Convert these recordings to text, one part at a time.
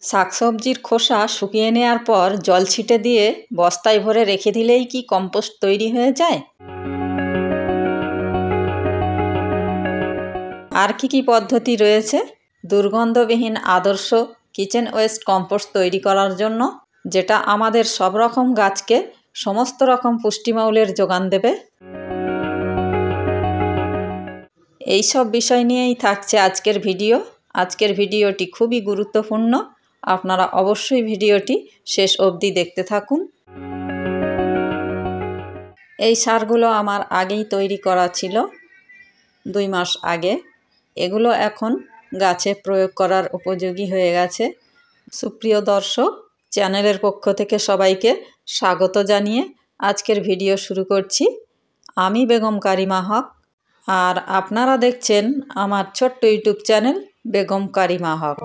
শাকসবজির খোসা শুকিয়ে নেওয়ার পর জল ছিটে দিয়ে বস্তায় ভরে রেখে দিলেই কি কম্পোস্ট তৈরি হয়ে যায়? আর কি পদ্ধতি রয়েছে দুর্গন্ধবিহীন আদর্শ কিচেন ওয়েস্ট কম্পোস্ট তৈরি করার জন্য, যেটা আমাদের সব রকম গাছকে সমস্ত রকম পুষ্টিমৌলের যোগান দেবে? এই সব বিষয় নিয়েই থাকছে আজকের ভিডিও। আজকের ভিডিওটি খুবই গুরুত্বপূর্ণ, আপনারা অবশ্যই ভিডিওটি শেষ অবধি দেখতে থাকুন। এই সারগুলো আমার আগেই তৈরি করা ছিল, 2 মাস আগে। এগুলো এখন গাছে প্রয়োগ করার উপযোগী হয়ে গেছে। সুপ্রিয় দর্শক, চ্যানেলের পক্ষ থেকে সবাইকে স্বাগত জানিয়ে আজকের ভিডিও শুরু করছি। আমি বেগম কারিমা হক, আর আপনারা দেখছেন আমার ছোট্ট ইউটিউব চ্যানেল বেগম কারিমা হক।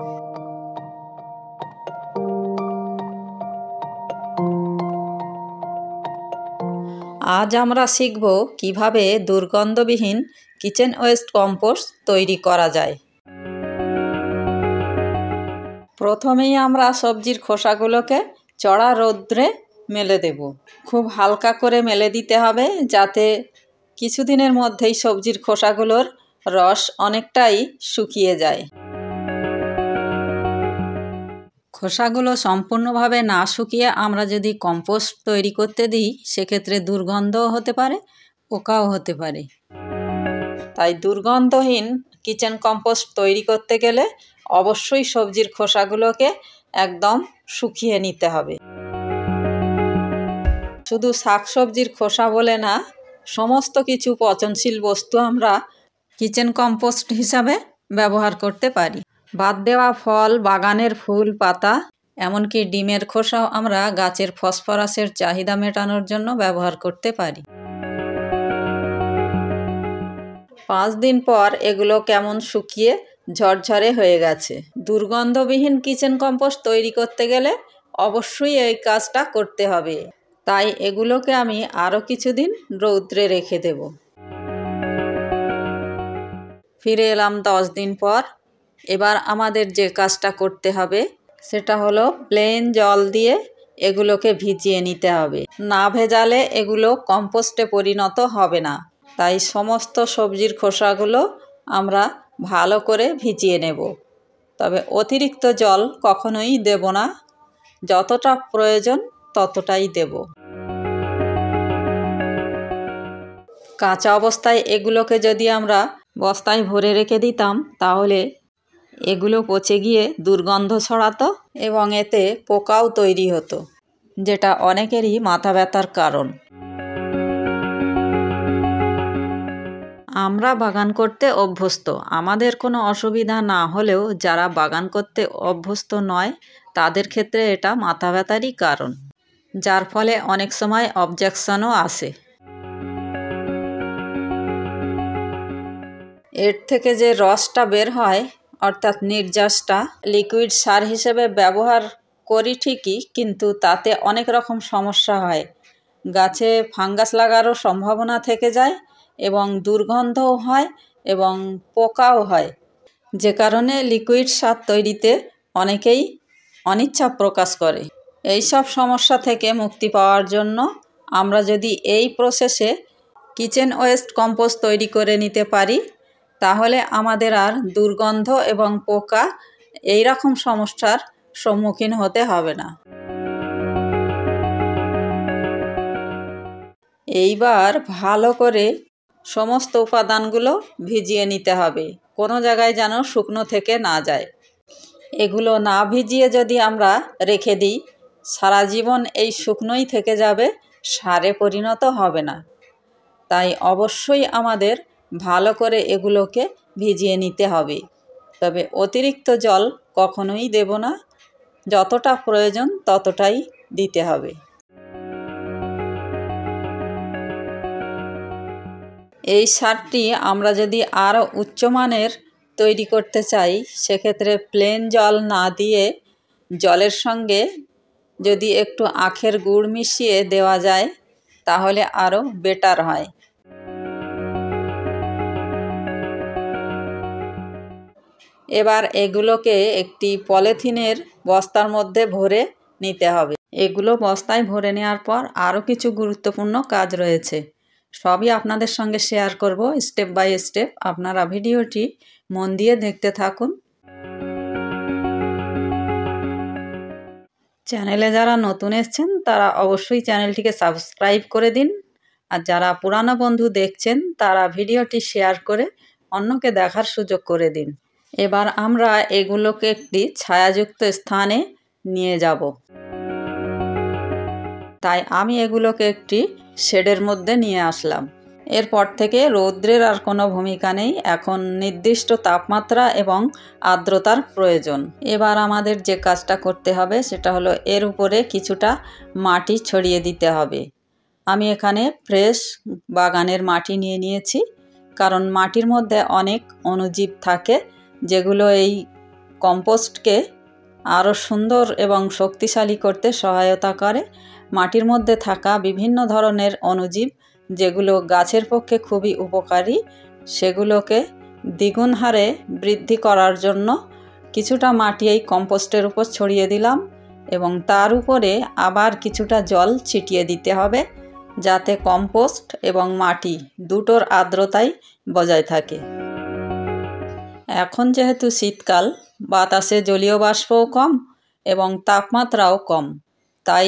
আজ আমরা শিখব কিভাবে দুর্গন্ধবিহীন কিচেন ওয়েস্ট কম্পোস্ট তৈরি করা যায়। প্রথমেই আমরা সবজির খোসাগুলোকে চড়া রৌদ্রে মেলে দেব। খুব হালকা করে মেলে দিতে হবে, যাতে কিছুদিনের মধ্যেই সবজির খোসাগুলোর রস অনেকটাই শুকিয়ে যায়। খোসাগুলো সম্পূর্ণভাবে না শুকিয়ে আমরা যদি কম্পোস্ট তৈরি করতে দিই, সেক্ষেত্রে দুর্গন্ধও হতে পারে, পোকাও হতে পারে। তাই দুর্গন্ধহীন কিচেন কম্পোস্ট তৈরি করতে গেলে অবশ্যই সবজির খোসাগুলোকে একদম শুকিয়ে নিতে হবে। শুধু শাকসবজির খোসা বলে না, সমস্ত কিছু পচনশীল বস্তু আমরা কিচেন কম্পোস্ট হিসাবে ব্যবহার করতে পারি। বাদ দেওয়া ফল, বাগানের ফুল, পাতা, এমনকি ডিমের খোসাও আমরা গাছের ফসফরাসের চাহিদা মেটানোর জন্য ব্যবহার করতে পারি। 5 দিন পর এগুলো কেমন শুকিয়ে ঝরঝরে হয়ে গেছে। দুর্গন্ধবিহীন কিচেন কম্পোস্ট তৈরি করতে গেলে অবশ্যই এই কাজটা করতে হবে। তাই এগুলোকে আমি আরও কিছুদিন রৌদ্রে রেখে দেব। ফিরে এলাম 10 দিন পর। এবার আমাদের যে কাজটা করতে হবে সেটা হলো প্লেন জল দিয়ে এগুলোকে ভিজিয়ে নিতে হবে। না ভেজালে এগুলো কম্পোস্টে পরিণত হবে না। তাই সমস্ত সবজির খোসাগুলো আমরা ভালো করে ভিজিয়ে নেব। তবে অতিরিক্ত জল কখনোই দেব না, যতটা প্রয়োজন ততটাই দেব। কাঁচা অবস্থায় এগুলোকে যদি আমরা বস্তায় ভরে রেখে দিতাম, তাহলে এগুলো পচে গিয়ে দুর্গন্ধ ছড়াতো এবং এতে পোকাও তৈরি হতো, যেটা অনেকেরই মাথা ব্যথার কারণ। আমরা বাগান করতে অভ্যস্ত, আমাদের কোনো অসুবিধা না হলেও যারা বাগান করতে অভ্যস্ত নয় তাদের ক্ষেত্রে এটা মাথা ব্যথারই কারণ, যার ফলে অনেক সময় অবজেকশনও আসে। এর থেকে যে রসটা বের হয়, অর্থাৎ নির্যাসটা, লিকুইড সার হিসেবে ব্যবহার করি ঠিকই, কিন্তু তাতে অনেক রকম সমস্যা হয়। গাছে ফাঙ্গাস লাগারও সম্ভাবনা থেকে যায় এবং দুর্গন্ধও হয় এবং পোকাও হয়, যে কারণে লিকুইড সার তৈরিতে অনেকেই অনিচ্ছা প্রকাশ করে। এই সব সমস্যা থেকে মুক্তি পাওয়ার জন্য আমরা যদি এই প্রসেসে কিচেন ওয়েস্ট কম্পোস্ট তৈরি করে নিতে পারি, তাহলে আমাদের আর দুর্গন্ধ এবং পোকা এই রকম সমস্যার সম্মুখীন হতে হবে না। এইবার ভালো করে সমস্ত উপাদানগুলো ভিজিয়ে নিতে হবে, কোনো জায়গায় যেন শুকনো থেকে না যায়। এগুলো না ভিজিয়ে যদি আমরা রেখে দিই, সারা জীবন এই শুকনোই থেকে যাবে, সারে পরিণত হবে না। তাই অবশ্যই আমাদের ভালো করে এগুলোকে ভিজিয়ে নিতে হবে। তবে অতিরিক্ত জল কখনোই দেব না, যতটা প্রয়োজন ততটাই দিতে হবে। এই সারটি আমরা যদি আরও উচ্চমানের তৈরি করতে চাই, সেক্ষেত্রে প্লেন জল না দিয়ে জলের সঙ্গে যদি একটু আখের গুড় মিশিয়ে দেওয়া যায়, তাহলে আরও বেটার হয়। এবার এগুলোকে একটি পলিথিনের বস্তার মধ্যে ভরে নিতে হবে। এগুলো বস্তায় ভরে নেওয়ার পর আরও কিছু গুরুত্বপূর্ণ কাজ রয়েছে, সবই আপনাদের সঙ্গে শেয়ার করব স্টেপ বাই স্টেপ। আপনারা ভিডিওটি মন দিয়ে দেখতে থাকুন। চ্যানেলে যারা নতুন এসেছেন তারা অবশ্যই চ্যানেলটিকে সাবস্ক্রাইব করে দিন, আর যারা পুরানো বন্ধু দেখছেন তারা ভিডিওটি শেয়ার করে অন্যকে দেখার সুযোগ করে দিন। এবার আমরা এগুলোকে একটি ছায়াযুক্ত স্থানে নিয়ে যাব। তাই আমি এগুলোকে একটি শেডের মধ্যে নিয়ে আসলাম। এরপর থেকে রৌদ্রের আর কোনো ভূমিকা নেই, এখন নির্দিষ্ট তাপমাত্রা এবং আর্দ্রতার প্রয়োজন। এবার আমাদের যে কাজটা করতে হবে সেটা হলো এর উপরে কিছুটা মাটি ছড়িয়ে দিতে হবে। আমি এখানে ফ্রেশ বাগানের মাটি নিয়ে নিয়েছি, কারণ মাটির মধ্যে অনেক অণুজীব থাকে যেগুলো এই কম্পোস্টকে আরও সুন্দর এবং শক্তিশালী করতে সহায়তা করে। মাটির মধ্যে থাকা বিভিন্ন ধরনের অণুজীব যেগুলো গাছের পক্ষে খুবই উপকারী, সেগুলোকে দ্বিগুণ হারে বৃদ্ধি করার জন্য কিছুটা মাটি এই কম্পোস্টের উপর ছড়িয়ে দিলাম এবং তার উপরে আবার কিছুটা জল ছিটিয়ে দিতে হবে, যাতে কম্পোস্ট এবং মাটি দুটোর আর্দ্রতাই বজায় থাকে। এখন যেহেতু শীতকাল, বাতাসে জলীয় বাষ্পও কম এবং তাপমাত্রাও কম, তাই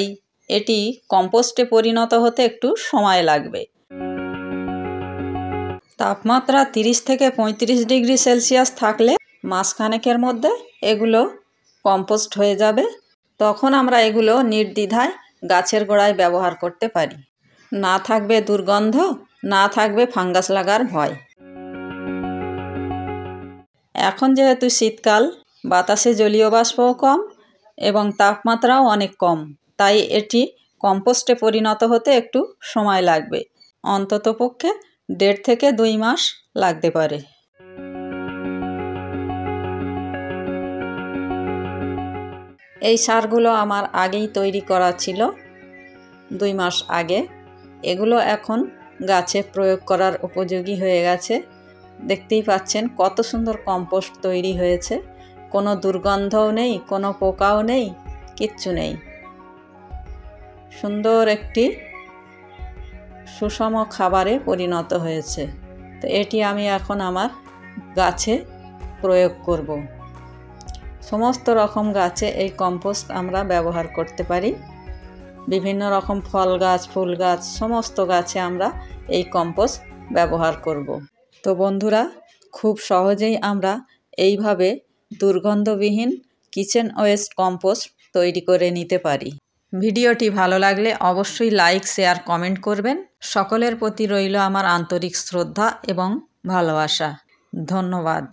এটি কম্পোস্টে পরিণত হতে একটু সময় লাগবে। তাপমাত্রা 30 থেকে 35 ডিগ্রি সেলসিয়াস থাকলে মাসখানেকের মধ্যে এগুলো কম্পোস্ট হয়ে যাবে। তখন আমরা এগুলো নির্দ্বিধায় গাছের গোড়ায় ব্যবহার করতে পারি। না থাকবে দুর্গন্ধ, না থাকবে ফাঙ্গাস লাগার ভয়। এখন যেহেতু শীতকাল, বাতাসে জলীয় বাষ্পও কম এবং তাপমাত্রাও অনেক কম, তাই এটি কম্পোস্টে পরিণত হতে একটু সময় লাগবে, অন্ততপক্ষে 1.5 থেকে 2 মাস লাগতে পারে। এই সারগুলো আমার আগেই তৈরি করা ছিল, 2 মাস আগে। এগুলো এখন গাছে প্রয়োগ করার উপযোগী হয়ে গেছে। দেখতেই পাচ্ছেন কত সুন্দর কম্পোস্ট তৈরি হয়েছে, কোনো দুর্গন্ধও নেই, কোনো পোকাও নেই, কিচ্ছু নেই। সুন্দর একটি সুষম খাবারে পরিণত হয়েছে। তো এটি আমি এখন আমার গাছে প্রয়োগ করব। সমস্ত রকম গাছে এই কম্পোস্ট আমরা ব্যবহার করতে পারি। বিভিন্ন রকম ফল গাছ, ফুল গাছ, সমস্ত গাছে আমরা এই কম্পোস্ট ব্যবহার করব। তো বন্ধুরা, খুব সহজেই আমরা এইভাবে দুর্গন্ধবিহীন কিচেন ওয়েস্ট কম্পোস্ট তৈরি করে নিতে পারি। ভিডিওটি ভালো লাগলে অবশ্যই লাইক, শেয়ার, কমেন্ট করবেন। সকলের প্রতি রইল আমার আন্তরিক শ্রদ্ধা এবং ভালোবাসা। ধন্যবাদ।